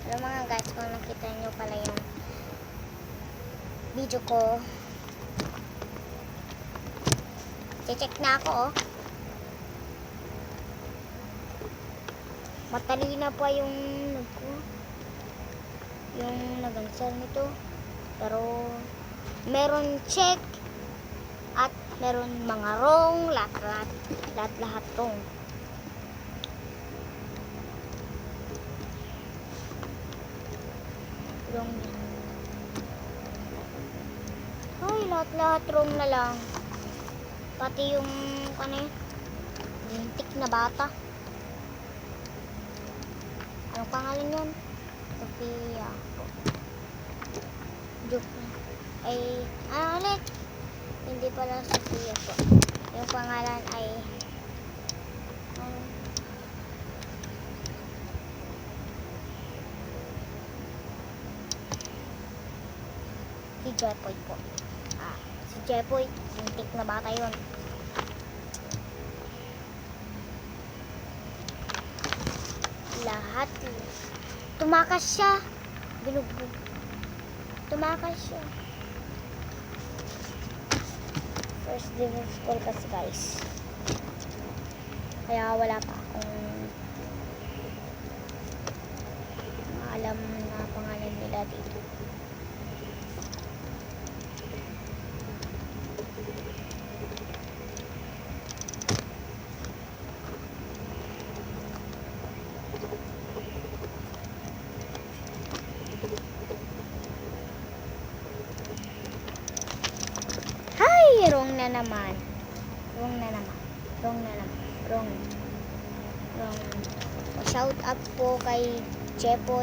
Hello mga guys, kung nakita nyo pala yung video ko, check na ako matalina pa yung nag-answer nito, pero meron check at meron mga wrong, lahat wrong. Wrong yan. Ay, lahat wrong na lang. Pati yung lintik na bata. Anong pangalan yun? Sophia. Joke na. Ay, ulit? Hindi pala Sophia po. Yung pangalan ay si Jepoy po. Si Jepoy, lintik na bata yun. Lahat. Tumakas siya. Binugbog. Tumakas siya. First day of school kasi guys. Kaya wala pa akong alam na pangalan nila dito. Wrong na naman. Shout out po kay Jepoy.